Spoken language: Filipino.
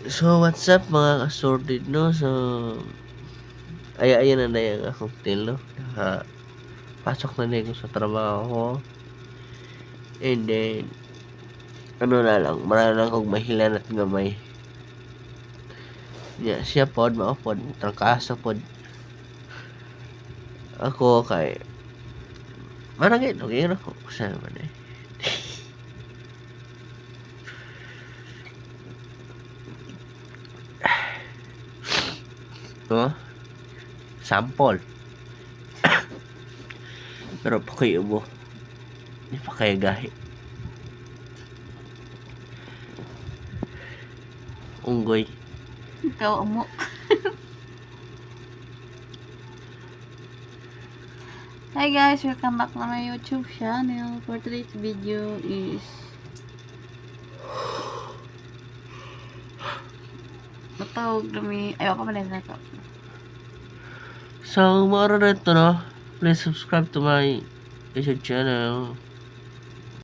So, what's up mga kasorted, no? So, ayan na na yung cocktail, no? Pasok na din ko sa trabaho ko. And then, ano na lang, marami lang kong mahilan at gamay. Yeah, siya pod, maupod, trangkaso pod. Ako kay, maragay, okay na ko. Kasi naman eh. No? Sample. Pero pa kayo mo. Hindi pa kayo gahi. Unggoy. Ikaw mo. Hi guys, welcome back na my YouTube channel. For today's video is matawag kami. Ayaw ka malala ka. So, mara na ito, no? Please subscribe to my YouTube channel.